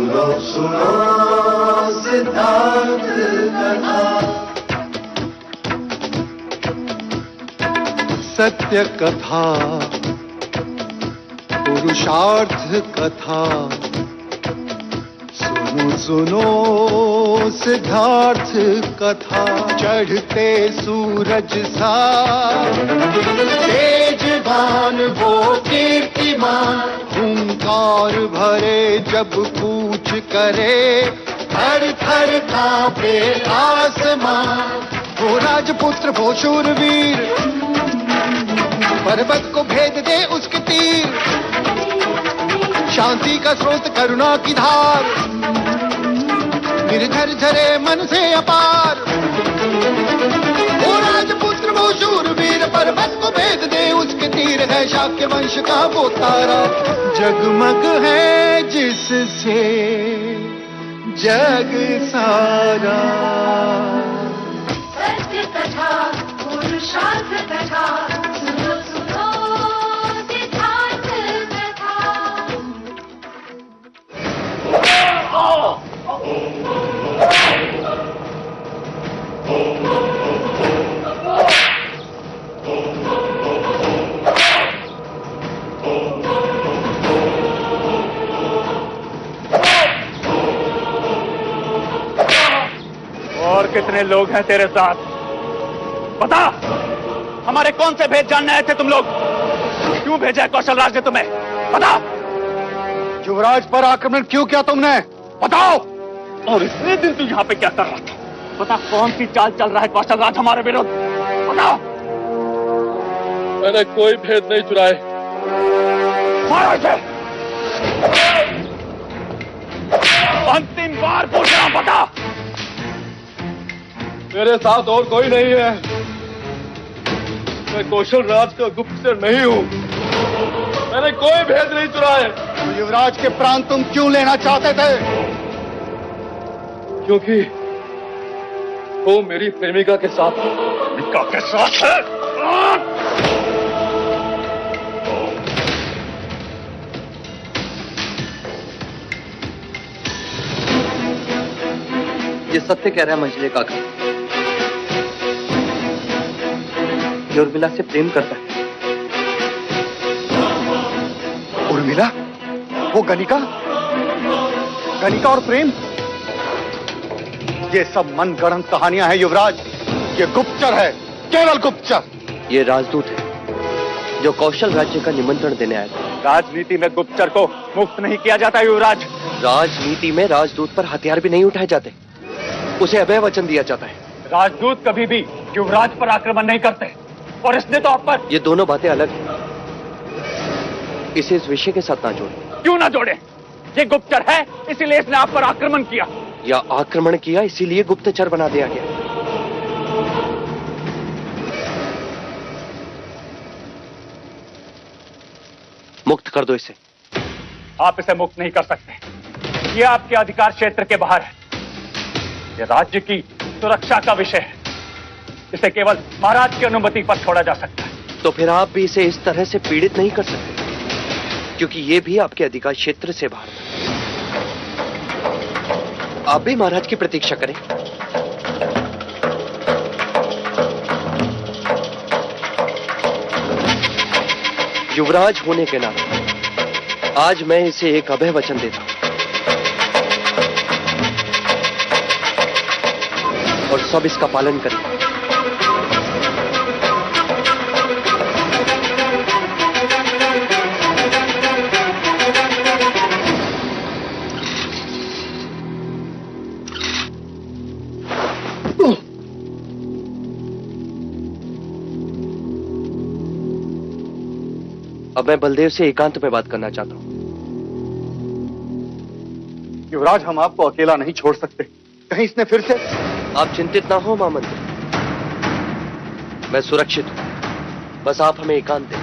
सुनो सुनो सिद्धार्थ कथा। सत्य कथा, पुरुषार्थ कथा, सुनो सुनो सिद्धार्थ कथा। चढ़ते सूरज सा तेजवान वो कीर्तिमान, हुंकार भरे जब कूच करे, थर थर कांपे आसमान। वो राजपुत्र वो शूरवीर, पर्वत को भेद दे उसके तीर, शांति का स्रोत करुणा की धार, निर्झर झरे मन से अपार। वो राजपुत्र वो शूरवीर, पर्वत को भेद दे उसके तीर, है शाक्य वंश का वो तारा, जगमग है जिससे जग सारा। सत्य कथा, पुरुषार्थ कथा, सुनो सुनो सिद्धार्थ कथा। और कितने लोग हैं तेरे साथ? बता, हमारे कौन से भेद जानने आए थे तुम लोग? क्यों भेजा है कौशल राज ने तुम्हें? बता। युवराज पर आक्रमण क्यों किया तुमने? बताओ। और इतने दिन तू यहाँ पे क्या कर रहा था? बता, कौन सी चाल चल रहा है कौशल राज हमारे विरुद्ध? बताओ। मैंने कोई भेद नहीं चुराए। मारो इसे। अंतिम बार पूछ रहा हूं, बता। मेरे साथ और कोई नहीं है। मैं कौशल राज का गुप्तचर नहीं हूँ। मैंने कोई भेद नहीं चुराए। तो युवराज के प्राण तुम क्यों लेना चाहते थे? क्योंकि वो मेरी प्रेमिका के साथ है। प्रेमिका के साथ है? ये सत्य कह रहा है मंझले काका। ये उर्मिला से प्रेम करता है। उर्मिला? वो गणिका? गणिका और प्रेम? ये सब मनगढ़ंत कहानियां हैं युवराज। ये गुप्तचर है, केवल गुप्तचर। ये राजदूत है जो कौशल राज्य का निमंत्रण देने आया था। राजनीति में गुप्तचर को मुक्त नहीं किया जाता युवराज। राजनीति में राजदूत पर हथियार भी नहीं उठाए जाते, उसे अभय वचन दिया जाता है। राजदूत कभी भी युवराज पर आक्रमण नहीं करते, और इसने तो आप पर। ये दोनों बातें अलग हैं। इसे इस विषय के साथ ना जोड़ें। क्यों ना जोड़े? ये गुप्तचर है, इसीलिए इसने आप पर आक्रमण किया। या आक्रमण किया इसीलिए गुप्तचर बना दिया गया। मुक्त कर दो इसे। आप इसे मुक्त नहीं कर सकते। ये आपके अधिकार क्षेत्र के बाहर है। ये राज्य की सुरक्षा का विषय है। इसे केवल महाराज की अनुमति पर छोड़ा जा सकता है। तो फिर आप भी इसे इस तरह से पीड़ित नहीं कर सकते, क्योंकि ये भी आपके अधिकार क्षेत्र से बाहर था। आप भी महाराज की प्रतीक्षा करें। युवराज होने के नाते आज मैं इसे एक अभय वचन देता हूं, और सब इसका पालन करें। अब मैं बलदेव से एकांत में बात करना चाहता हूं। युवराज, हम आपको अकेला नहीं छोड़ सकते। कहीं इसने फिर से... आप चिंतित ना हो महामंत्री, मैं सुरक्षित हूं। बस आप हमें एकांत दें।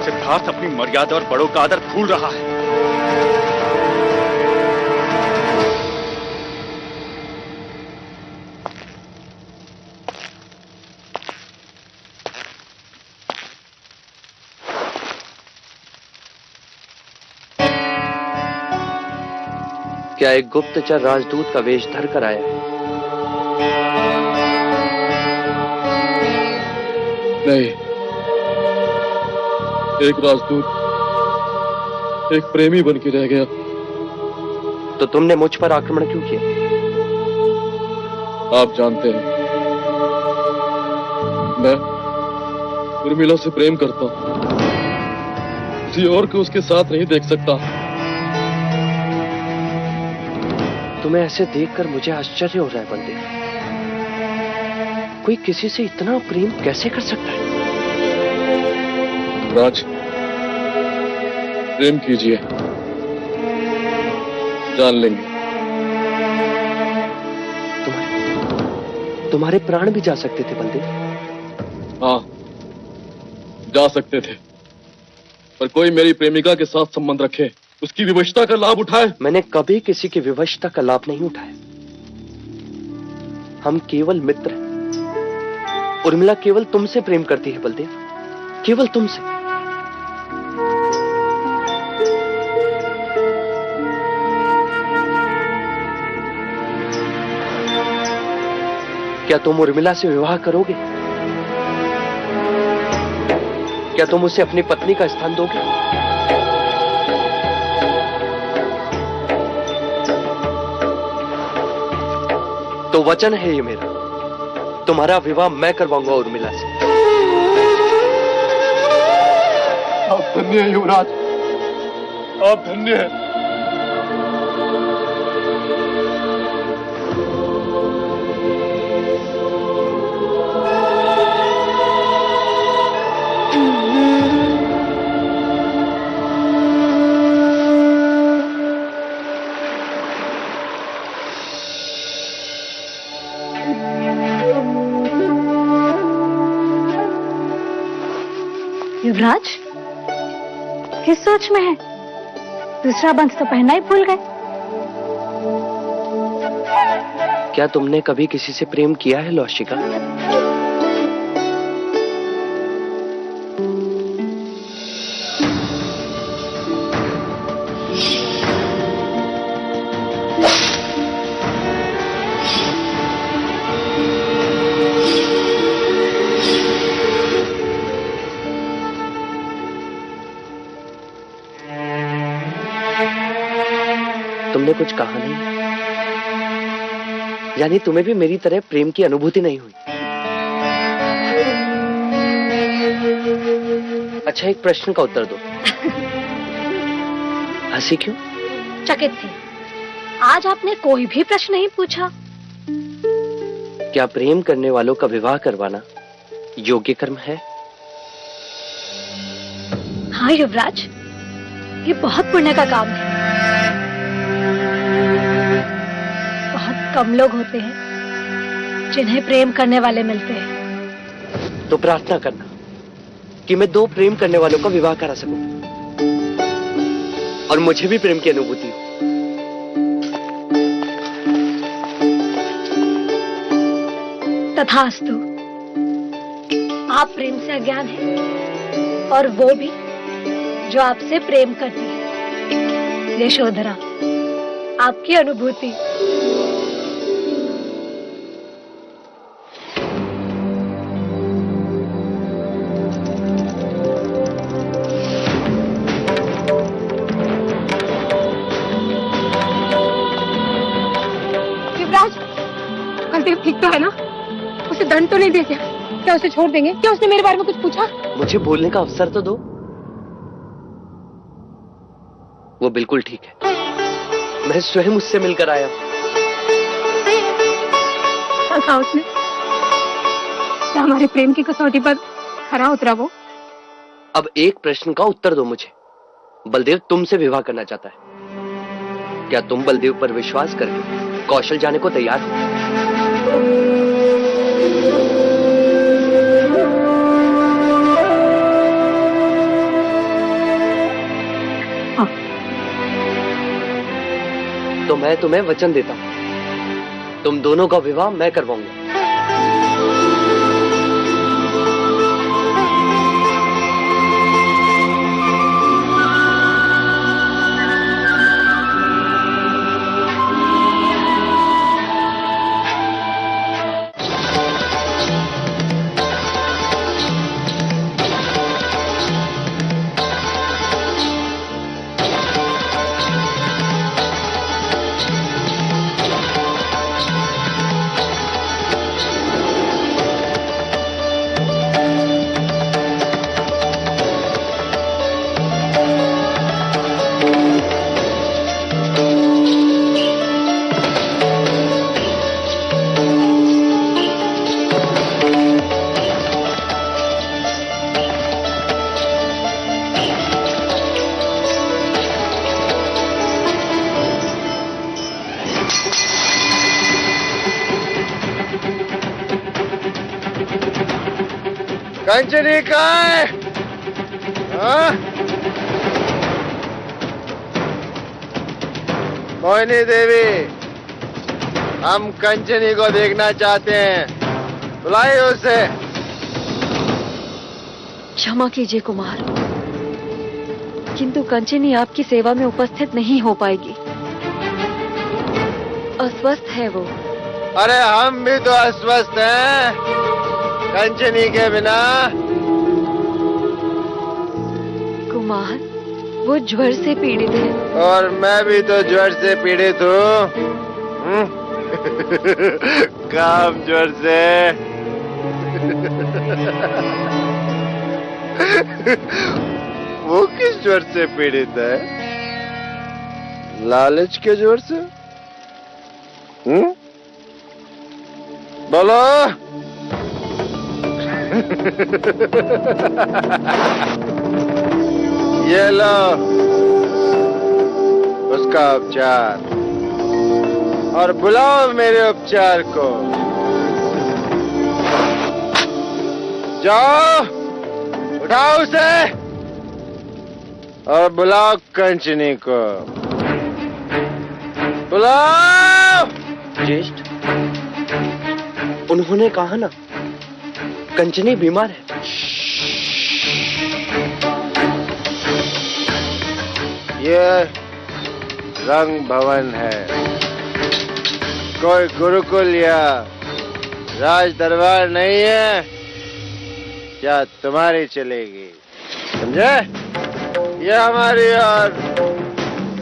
सिद्धार्थ अपनी मर्यादा और बड़ों का आदर भूल रहा है। क्या एक गुप्तचर राजदूत का वेश धर कर आया? नहीं, एक राजदूत एक प्रेमी बन के रह गया। तो तुमने मुझ पर आक्रमण क्यों किया? आप जानते हैं, मैं उर्मिला से प्रेम करता हूं, किसी और को उसके साथ नहीं देख सकता। तुम्हें ऐसे देखकर मुझे आश्चर्य हो रहा है बलदेव। कोई किसी से इतना प्रेम कैसे कर सकता है? राज, प्रेम कीजिए, जान लेंगे। तुम्हारे प्राण भी जा सकते थे बलदेव। हाँ, जा सकते थे, पर कोई मेरी प्रेमिका के साथ संबंध रखे, उसकी विवशता का लाभ उठाए। मैंने मैंने कभी किसी की विवशता का लाभ नहीं उठाया। हम केवल मित्र हैं। उर्मिला केवल तुमसे प्रेम करती है बलदेव, केवल तुमसे। क्या तुम उर्मिला से विवाह करोगे? क्या तुम उसे अपनी पत्नी का स्थान दोगे? तो वचन है ये मेरा, तुम्हारा विवाह मैं करवाऊंगा उर्मिला से। आप धन्य हैं युवराज, आप धन्य हैं। युवराज, किस सोच में है? दूसरा बंध तो पहनना ही भूल गए। क्या तुमने कभी किसी से प्रेम किया है लौशिका? तुमने कुछ कहा नहीं, यानी तुम्हें भी मेरी तरह प्रेम की अनुभूति नहीं हुई। अच्छा, एक प्रश्न का उत्तर दो। हंसी क्यों? चकित थी। आज आपने कोई भी प्रश्न नहीं पूछा। क्या प्रेम करने वालों का विवाह करवाना योग्य कर्म है? हाँ युवराज, ये बहुत पुण्य का काम है। बहुत कम लोग होते हैं जिन्हें प्रेम करने वाले मिलते हैं। तो प्रार्थना करना कि मैं दो प्रेम करने वालों का विवाह करा सकूं और मुझे भी प्रेम की अनुभूति हो। तथास्तु। आप प्रेम से अज्ञान हैं और वो भी जो आपसे प्रेम करती है। यशोधरा, आपकी अनुभूति। युवराज, बलदेव ठीक तो है ना? उसे दंड तो नहीं दे क्या? क्या उसे छोड़ देंगे? क्या उसने मेरे बारे में कुछ पूछा? मुझे बोलने का अवसर तो दो। वो बिल्कुल ठीक है। मैं स्वयं उससे मिलकर आया। क्या कहा उसने? क्या हमारे प्रेम की कसौटी पर खरा उतरा वो? अब एक प्रश्न का उत्तर दो मुझे। बलदेव तुमसे विवाह करना चाहता है। क्या तुम बलदेव पर विश्वास करके कौशल जाने को तैयार हो? हाँ। तो मैं तुम्हें वचन देता हूं, तुम दोनों का विवाह मैं करवाऊंगा। कंचनी कहाँ है? हाँ? मोहिनी देवी, हम कंचनी को देखना चाहते हैं, बुलाइए उसे। क्षमा कीजिए कुमार, किंतु कंचनी आपकी सेवा में उपस्थित नहीं हो पाएगी। अस्वस्थ है वो। अरे हम भी तो अस्वस्थ हैं, कंचनी के बिना। कुमार, वो ज्वर से पीड़ित है। और मैं भी तो ज्वर से पीड़ित हूँ। काम ज्वर से। वो किस ज्वर से पीड़ित है? लालच के ज्वर से? बोलो। ये लो उसका उपचार, और बुलाओ मेरे उपचार को। जाओ, उठाओ उसे और बुलाओ कंचनी को। बुलाओ। ज्येष्ठ, उन्होंने कहा ना, कंचनी बीमार है। ये रंग भवन है, कोई गुरुकुल या राज दरबार नहीं है। क्या तुम्हारी चलेगी? समझे? ये हमारी और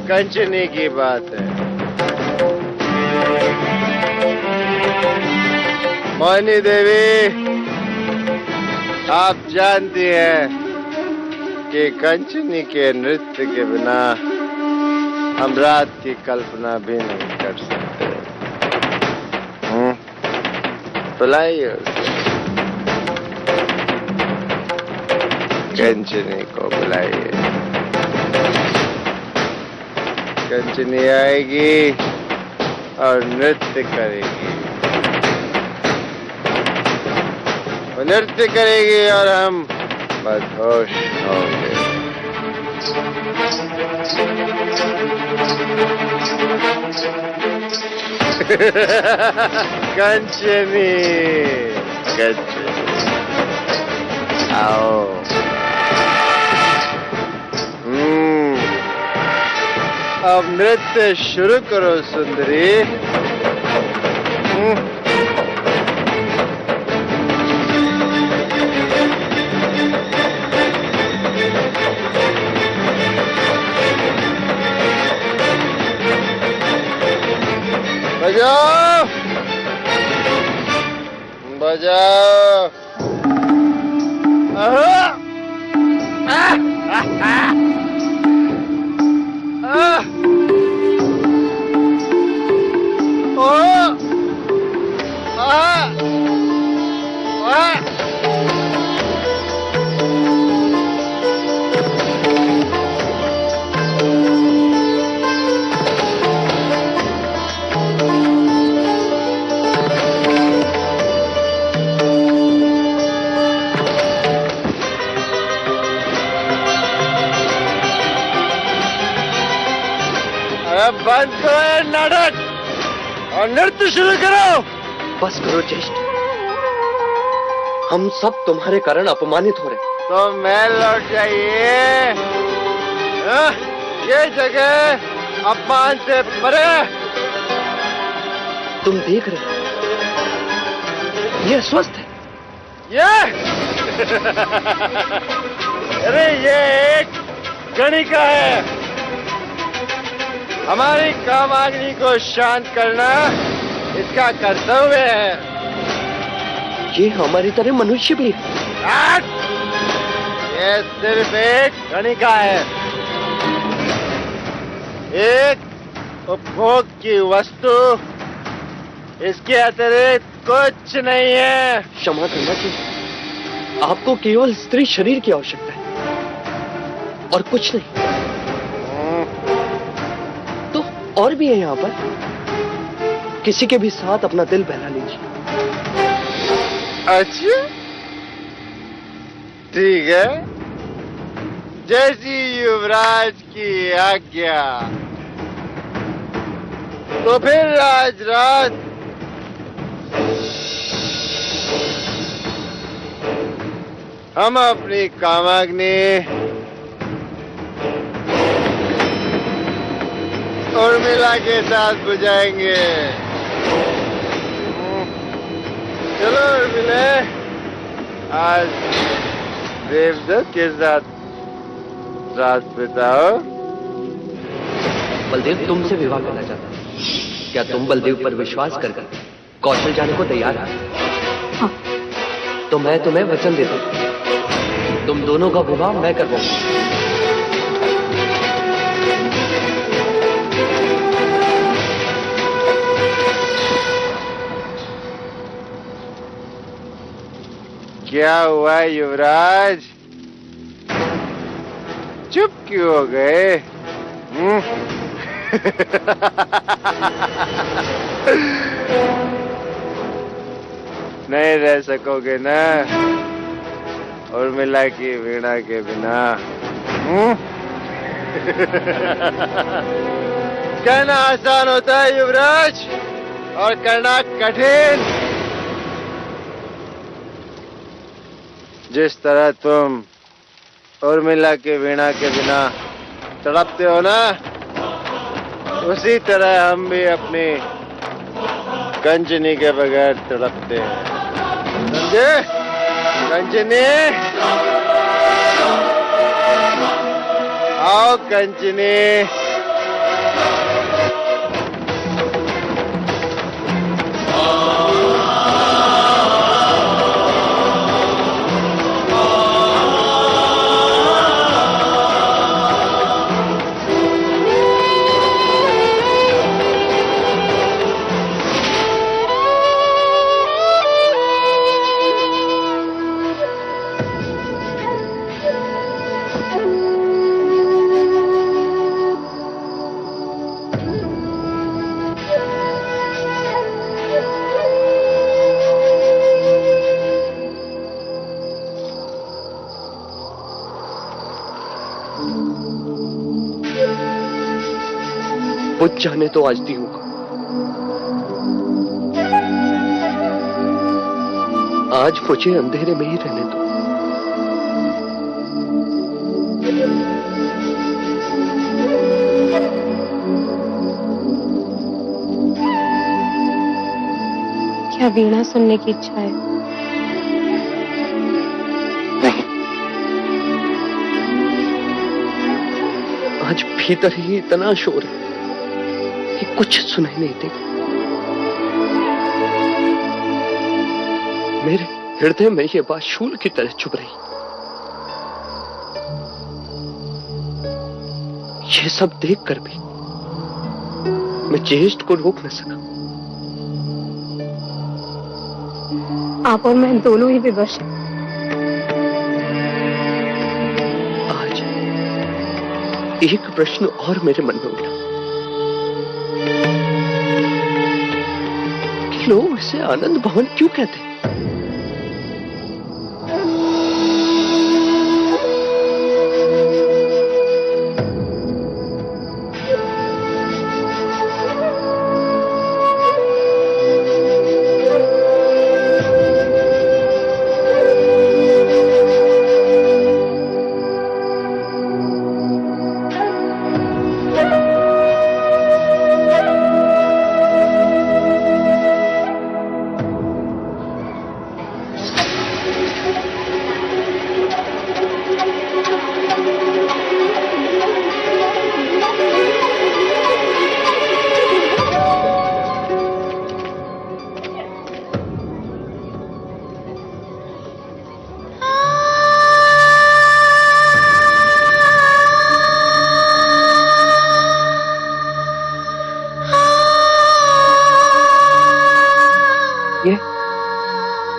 कंचनी की बात है। मोहिनी देवी, आप जानती हैं कि कंचनी के नृत्य के बिना हम रात की कल्पना भी नहीं कर सकते। बुलाइए कंचनी को, बुलाइए। कंचनी आएगी और नृत्य करेगी। वो नृत्य करेगी और हम बदहोश होंगे। कंचनी, कंचनी, आओ। अब नृत्य शुरू करो सुंदरी। बजाओ, बजाओ। बंद करो नाटक और नृत्य शुरू करो। बस करो ज्येष्ठ, हम सब तुम्हारे कारण अपमानित हो रहे। तो मैं लौट जाइए। ये जगह अपमान से परे। तुम देख रहे हो, ये स्वस्थ है। ये अरे ये एक गणिका है। हमारी कामाग्नि को शांत करना इसका कर्तव्य है। ये हमारी तरह मनुष्य भी है। ये सिर्फ एक गणिका है, एक उपभोग की वस्तु। इसके अतिरिक्त कुछ नहीं है। क्षमा करना चाहिए, आपको केवल स्त्री शरीर की आवश्यकता है और कुछ नहीं। तो और भी है यहाँ पर, किसी के भी साथ अपना दिल बहला लीजिए। अच्छा, ठीक है, जैसी युवराज की आज्ञा। तो फिर आज रात हम अपनी कामाग्नि उर्मिला के साथ बुझाएंगे। चलो उर्मिला, आज देवदत्त के साथ रात बिताओ। बलदेव तुमसे विवाह करना चाहता है। क्या तुम बलदेव पर विश्वास कर कौशल जाने को तैयार है? हाँ। तो मैं तुम्हें वचन देता हूं, तुम दोनों का विवाह मैं करवाऊंगा। क्या हुआ युवराज, चुप क्यों हो गए? नहीं रह सकोगे ना उर्मिला की वीणा के बिना? कहना आसान होता है युवराज, और करना कठिन। जिस तरह तुम उर्मिला की वीणा के बिना तड़पते हो ना, उसी तरह हम भी अपनी कंचनी के बगैर तड़पते हैं। समझे? कंचनी, आओ कंचनी। बुझ जाने तो आज दियों को। आज मुझे अंधेरे में ही रहने दो। क्या वीणा सुनने की इच्छा है? नहीं, आज भीतर ही इतना शोर है कि कुछ सुनाई नहीं देगा। मेरे हृदय में यह बात शूल की तरह चुभ रही। ये सब देखकर भी मैं ज्येष्ठ को रोक न सका। आप और मैं दोनों ही विवश हैं। आज एक प्रश्न और मेरे मन में उठा कि लोग इसे आनंद भवन क्यों कहते हैं?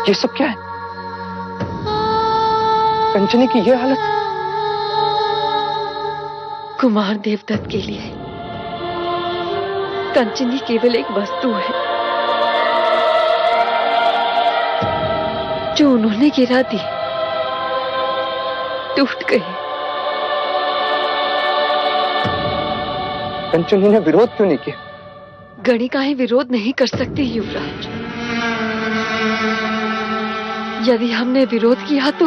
ये सब क्या है? कंचनी की ये हालत? कुमार देवदत्त के लिए कंचनी केवल एक वस्तु है जो उन्होंने गिरा दी। टूट गई। कंचनी ने विरोध क्यों नहीं किया? गणिकाएं विरोध नहीं कर सकती युवराज। यदि हमने विरोध किया तो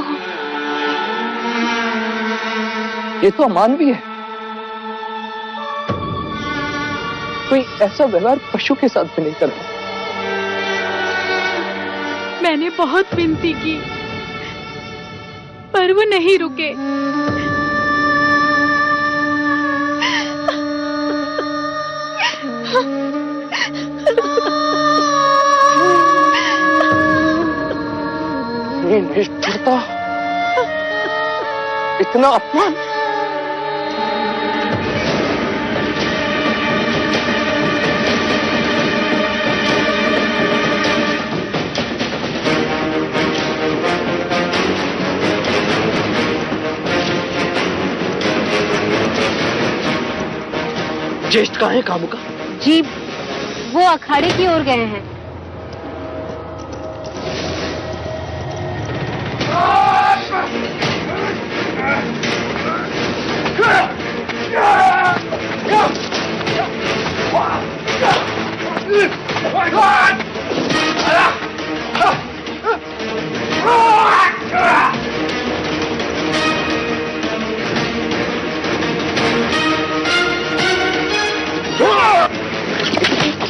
ये तो अमानवीय है। कोई ऐसा व्यवहार पशु के साथ भी नहीं करता। मैंने बहुत विनती की पर वो नहीं रुके। ये निष्ठुरता, इतना अपमान। ज्येष्ठ कहाँ है कामुका? जी वो अखाड़े की ओर गए हैं।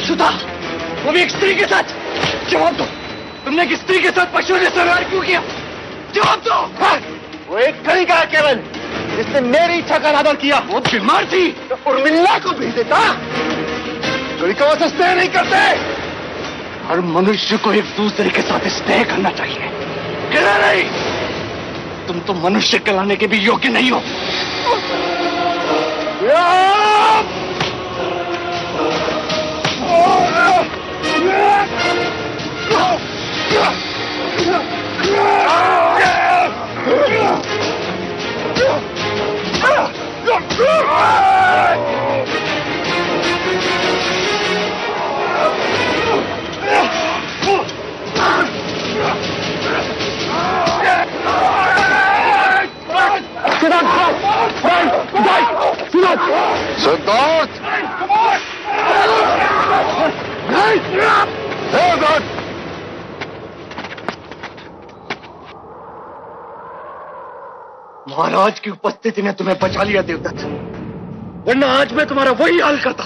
सुधा, वो भी एक स्त्री के साथ। जवाब दो, तुमने एक स्त्री के साथ पशुओं ने व्यवहार क्यों किया? जवाब दो। वो एक गणिका है केवल, जिसने मेरी इच्छा का अनादर किया। वो बीमार थी तो उर्मिला को भेज देता। गणिकाओं से स्नेह नहीं करते। हर मनुष्य को एक दूसरे के साथ स्नेह करना चाहिए, गिरा नहीं। तुम तो मनुष्य कहलाने के भी योग्य नहीं हो। महाराज की उपस्थिति ने तुम्हें बचा लिया देवदत्त, वरना आज मैं तुम्हारा वही हाल करता।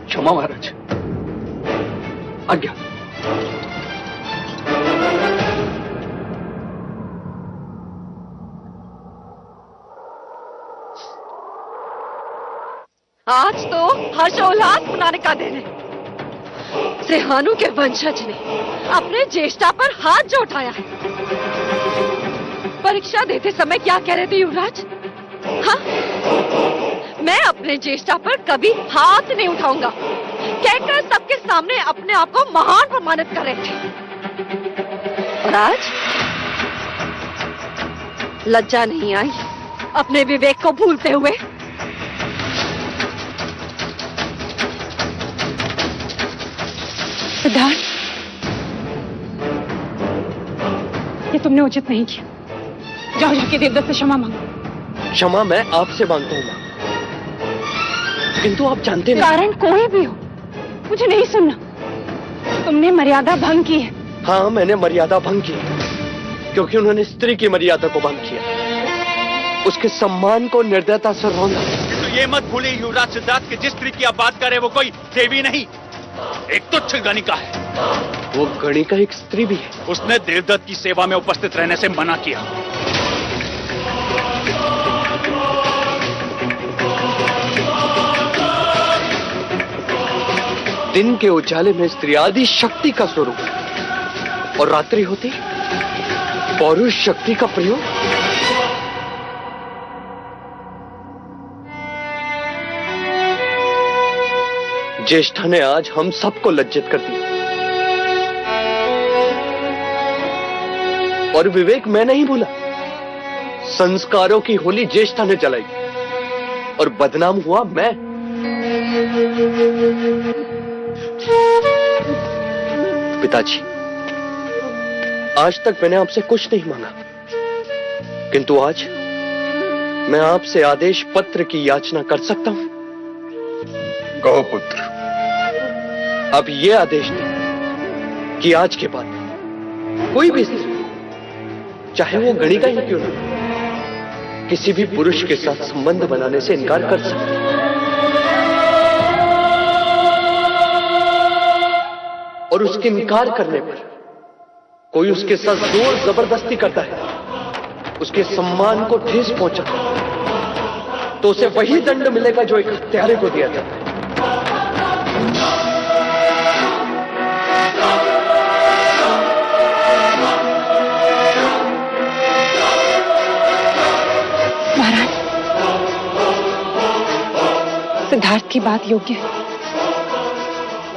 क्षमा महाराज, आज्ञा। आज तो हर्षोल्लास मनाने का दिन है। सेहानु के वंशज ने अपने ज्येष्ठा पर हाथ जो उठाया है। परीक्षा देते समय क्या कह रहे थे युवराज? हाँ, मैं अपने ज्येष्ठा पर कभी हाथ नहीं उठाऊंगा कहकर सबके सामने अपने आप को महान प्रमाणित कर रहे थे। और आज लज्जा नहीं आई अपने विवेक को भूलते हुए? सिद्धार्थ, ये तुमने उचित नहीं किया। जाओ जाके देवदत्त से क्षमा मांगो। क्षमा मैं आपसे मांगता हूँ, किंतु आप जानते नहीं। कारण कोई भी हो, मुझे नहीं सुनना। तुमने मर्यादा भंग की है। हाँ, मैंने मर्यादा भंग की, क्योंकि उन्होंने स्त्री की मर्यादा को भंग किया, उसके सम्मान को निर्दयता से रौंदा। तो ये मत भूलिए युवराज सिद्धार्थ कि जिस स्त्री की आप बात कर रहे हैं वो कोई देवी नहीं, एक तुच्छ गणिका है। वो गणिका एक स्त्री भी है। उसने देवदत्त की सेवा में उपस्थित रहने से मना किया। दिन के उजाले में स्त्री आदि शक्ति का स्वरूप और रात्रि होती पौरुष शक्ति का प्रयोग। ज्येष्ठा ने आज हम सबको लज्जित कर दिया, और विवेक मैं नहीं भूला। संस्कारों की होली ज्येष्ठा ने जलाई और बदनाम हुआ मैं। पिताजी, आज तक मैंने आपसे कुछ नहीं मांगा, किंतु आज मैं आपसे आदेश पत्र की याचना कर सकता हूं। कहो पुत्र। अब ये आदेश दें कि आज के बाद कोई भी स्त्री, चाहे वो गणिका ही क्यों न, किसी भी पुरुष के साथ संबंध बनाने से इनकार कर सकती है। और उसके इनकार करने पर कोई उसके साथ जोर जबरदस्ती करता है, उसके सम्मान को ठेस पहुंचा, तो उसे वही दंड मिलेगा जो एक हत्यारे को दिया जाता है। महाराज, सिद्धार्थ की बात योग्य है।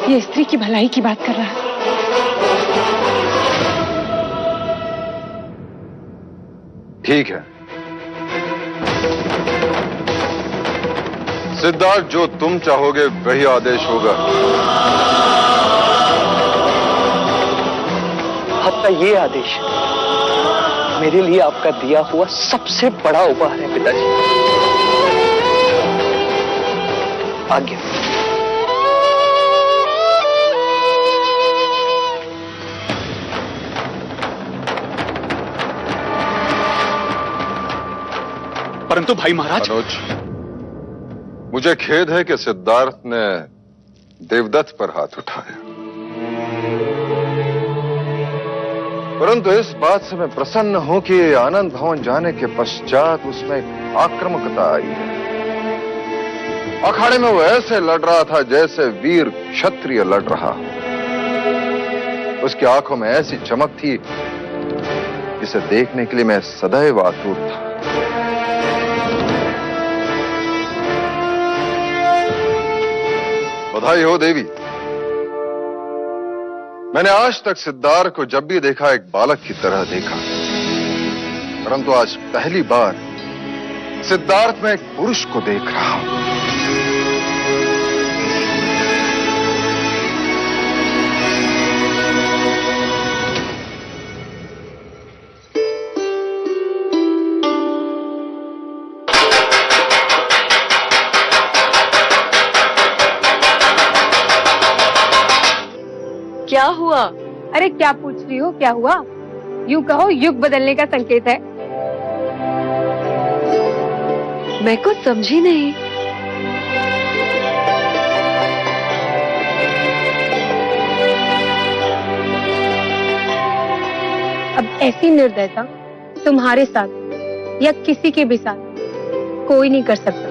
ये स्त्री की भलाई की बात कर रहा है। ठीक है सिद्धार्थ, जो तुम चाहोगे वही आदेश होगा। आपका ये आदेश मेरे लिए आपका दिया हुआ सबसे बड़ा उपहार है पिताजी। आज्ञा। परंतु भाई महाराज। मनोज, मुझे खेद है कि सिद्धार्थ ने देवदत्त पर हाथ उठाया, परंतु इस बात से मैं प्रसन्न हूं कि आनंद भवन जाने के पश्चात उसमें एक आक्रामकता आई है। अखाड़े में वो ऐसे लड़ रहा था जैसे वीर क्षत्रिय लड़ रहा। उसकी आंखों में ऐसी चमक थी जिसे देखने के लिए मैं सदैव आतुर था। बधाई हो देवी। मैंने आज तक सिद्धार्थ को जब भी देखा एक बालक की तरह देखा, परंतु आज पहली बार सिद्धार्थ में एक पुरुष को देख रहा हूं। क्या हुआ? अरे क्या पूछ रही हो, क्या हुआ? यूं कहो युग बदलने का संकेत है। मैं कुछ समझी नहीं। अब ऐसी निर्दयता तुम्हारे साथ या किसी के भी साथ कोई नहीं कर सकता,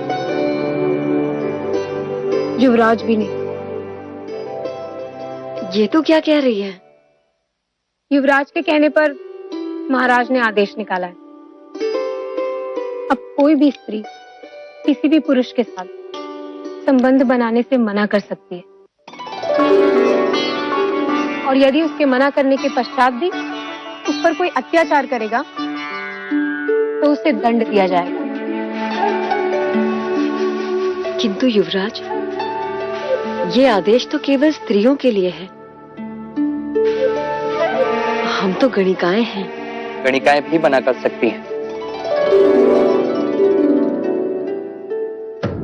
युवराज भी नहीं। ये तो क्या कह रही है? युवराज के कहने पर महाराज ने आदेश निकाला है। अब कोई भी स्त्री किसी भी पुरुष के साथ संबंध बनाने से मना कर सकती है, और यदि उसके मना करने के पश्चात भी उस पर कोई अत्याचार करेगा तो उसे दंड दिया जाएगा। किंतु युवराज, ये आदेश तो केवल स्त्रियों के लिए है। हम तो गणिकाएं हैं। गणिकाएं भी मना कर सकती हैं।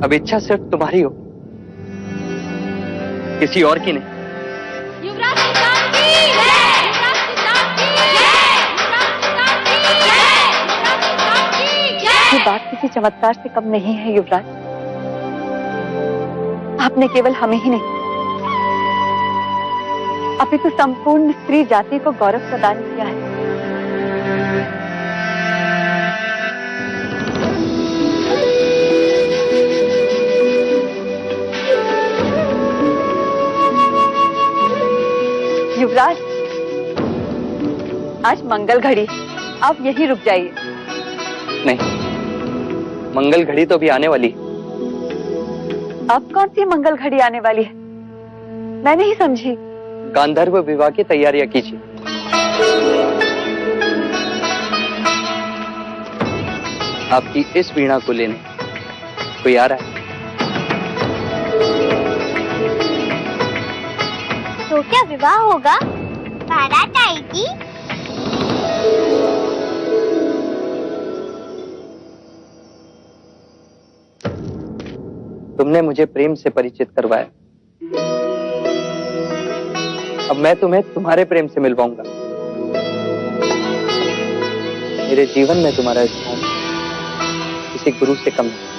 अब इच्छा सिर्फ तुम्हारी हो, किसी और की नहीं। युवराज सिद्धार्थ की जय! युवराज सिद्धार्थ की जय! युवराज सिद्धार्थ की जय! युवराज सिद्धार्थ की जय! ये बात किसी चमत्कार से कम नहीं है युवराज। आपने केवल हमें ही नहीं, अपितु संपूर्ण स्त्री जाति को गौरव प्रदान किया है। युवराज, आज मंगल घड़ी, आप यहीं रुक जाइए। नहीं, मंगल घड़ी तो भी आने वाली। अब कौन सी मंगल घड़ी आने वाली है? मैं नहीं समझी। गांधर्व विवाह की तैयारियां कीजिए। आपकी इस वीणा को लेने कोई आ रहा है। तो क्या विवाह होगा? बारात आएगी। तुमने मुझे प्रेम से परिचित करवाया, अब मैं तुम्हें तुम्हारे प्रेम से मिलवाऊंगा। मेरे जीवन में तुम्हारा स्थान किसी गुरु से कम नहीं।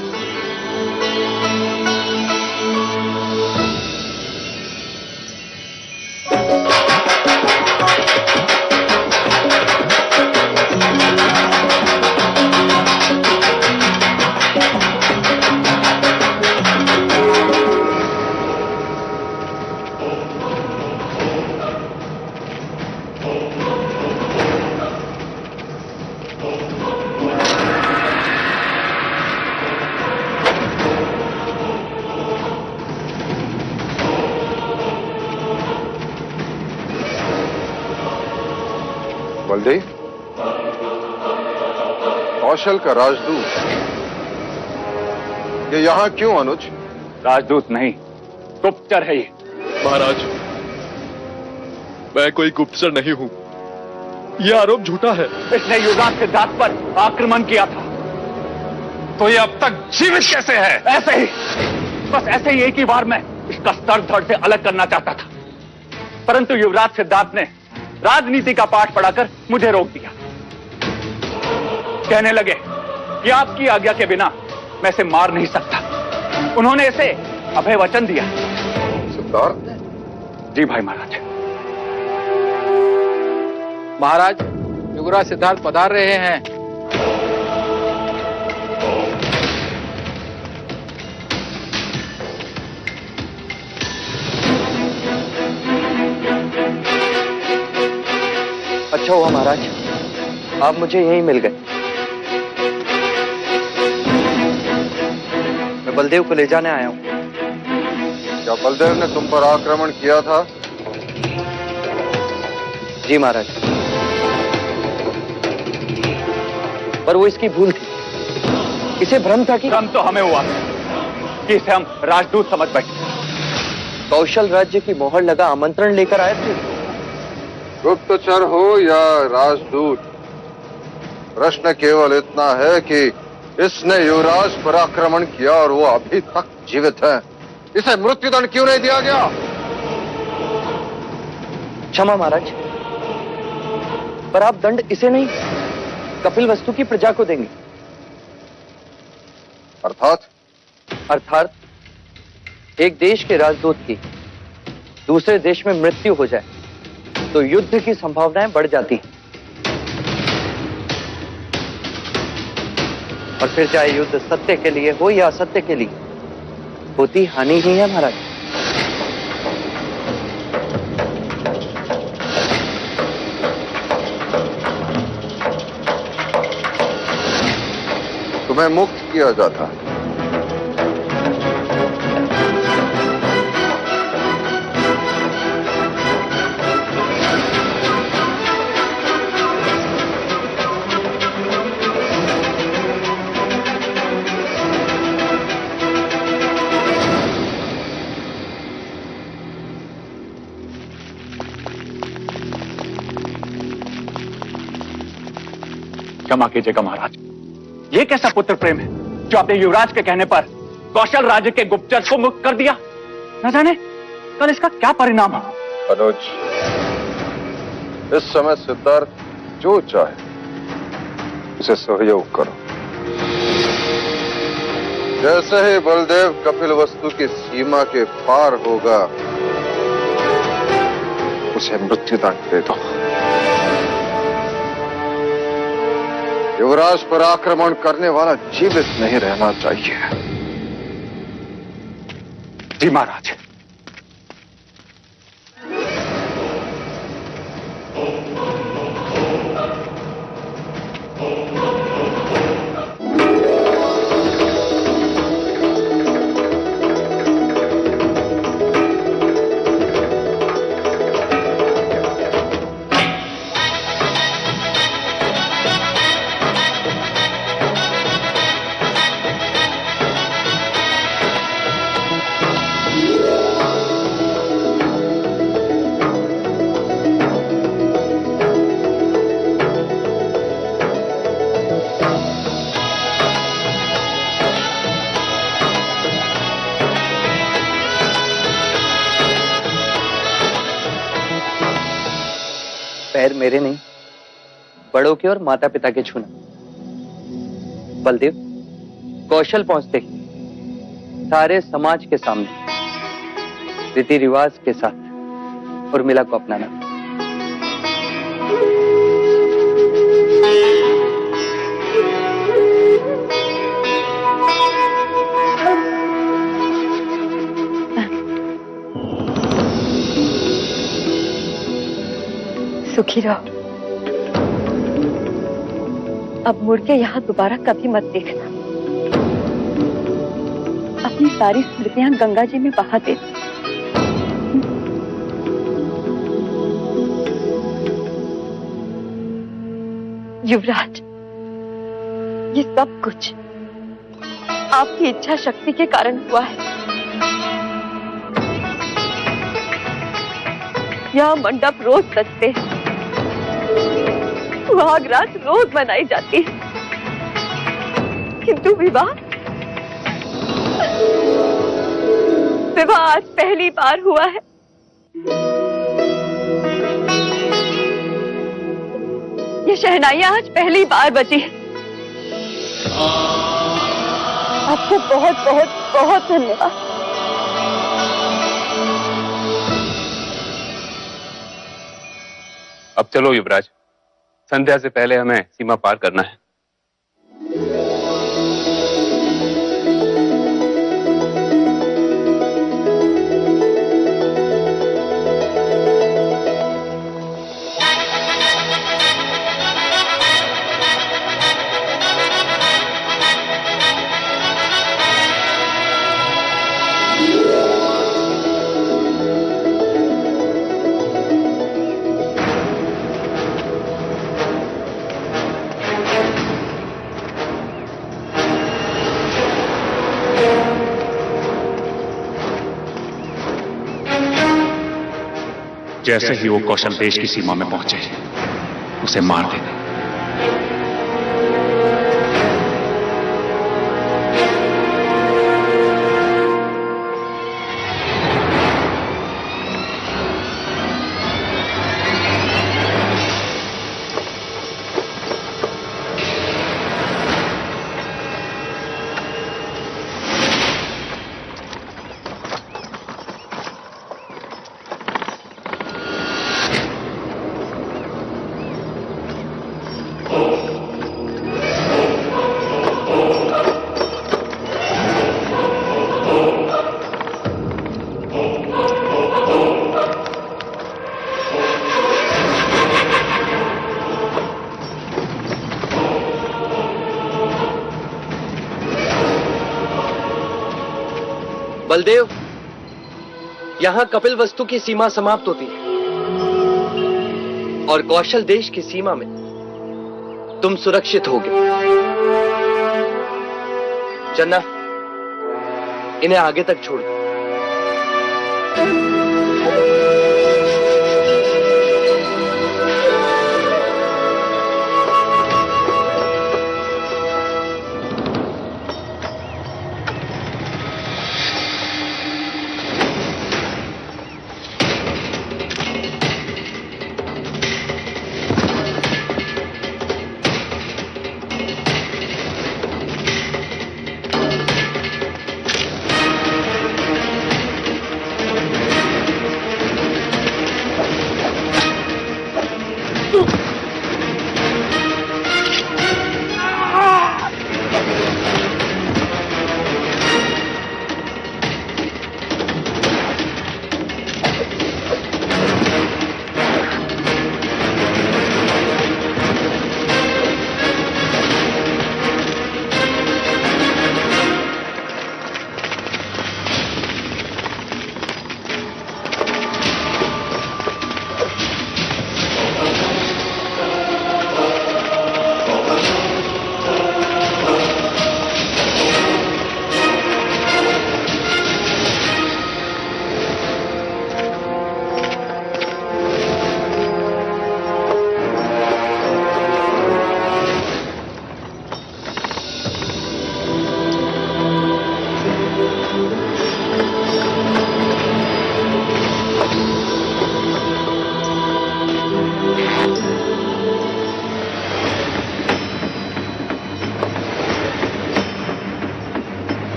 बलदेव, कौशल का राजदूत ये यहाँ क्यों अनुज? राजदूत नहीं, गुप्तचर है ये। महाराज, मैं कोई गुप्तचर नहीं हूं, यह आरोप झूठा है। इसने युवराज सिद्धार्थ पर आक्रमण किया था। तो ये अब तक जीवित कैसे है? ऐसे ही, बस ऐसे ही एक ही बार में इसका सर धड़ से अलग करना चाहता था, परंतु युवराज सिद्धार्थ ने राजनीति का पाठ पढ़ाकर मुझे रोक दिया। कहने लगे कि आपकी आज्ञा के बिना मैं इसे मार नहीं सकता। उन्होंने इसे अभय वचन दिया। सिद्धार्थ ने? जी भाई महाराज। महाराज, युवराज सिद्धार्थ पधार रहे हैं। अच्छा हुआ महाराज, आप मुझे यहीं मिल गए। मैं बलदेव को ले जाने आया हूं। क्या बलदेव ने तुम पर आक्रमण किया था? जी महाराज, पर वो इसकी भूल थी। इसे भ्रम था कि भ्रम तो हमें हुआ कि इसे हम राजदूत समझ बैठे। कौशल राज्य की मोहर लगा आमंत्रण लेकर आए थे। गुप्तचर हो या राजदूत, प्रश्न केवल इतना है कि इसने युवराज पर आक्रमण किया और वो अभी तक जीवित है। इसे मृत्युदंड क्यों नहीं दिया गया? क्षमा महाराज, पर आप दंड इसे नहीं, कपिल वस्तु की प्रजा को देंगे। अर्थात एक देश के राजदूत की दूसरे देश में मृत्यु हो जाए तो युद्ध की संभावनाएं बढ़ जाती हैं, और फिर चाहे युद्ध सत्य के लिए हो या असत्य के लिए, होती हानि ही है महाराज। तुम्हें मुक्त किया जाता। क्षमा कीजिएगा महाराज, ये कैसा पुत्र प्रेम है जो आपने युवराज के कहने पर कौशल राज्य के गुप्तचर को मुक्त कर दिया? न जाने कल इसका क्या परिणाम हो। अनुज, इस समय सिद्धार्थ जो चाहे उसे सहयोग करो। जैसे ही बलदेव कपिल वस्तु की सीमा के पार होगा, उसे मृत्युदंड दे दो। युवराज पर आक्रमण करने वाला जीवित नहीं रहना चाहिए। जी महाराज। पैर मेरे नहीं, बड़ों के और माता पिता के छूना। बलदेव, कौशल पहुंचते ही सारे समाज के सामने रीति रिवाज के साथ उर्मिला को अपनाना। सुखी रहो। अब मुड़ के यहाँ दोबारा कभी मत देखना। अपनी सारी स्मृतियां गंगा जी में बहा दे। युवराज, ये सब कुछ आपकी इच्छा शक्ति के कारण हुआ है। यह मंडप रोज सजते हैं, सुहाग रात रोज मनाई जाती है, किंतु विवाह आज पहली बार हुआ है। ये शहनाइयां आज पहली बार बजी है। आपको बहुत बहुत बहुत धन्यवाद। अब चलो युवराज, संध्या से पहले हमें सीमा पार करना है। जैसे ही वो कौशल देश की सीमा में पहुंचे, उसे मार देना। बलदेव, यहां कपिल वस्तु की सीमा समाप्त होती है और कौशल देश की सीमा में तुम सुरक्षित होगे। चन्ना, इन्हें आगे तक छोड़ दो।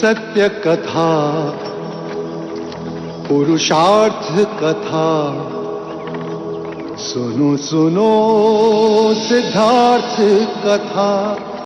सत्य कथा, पुरुषार्थ कथा, सुनो सुनो सिद्धार्थ कथा।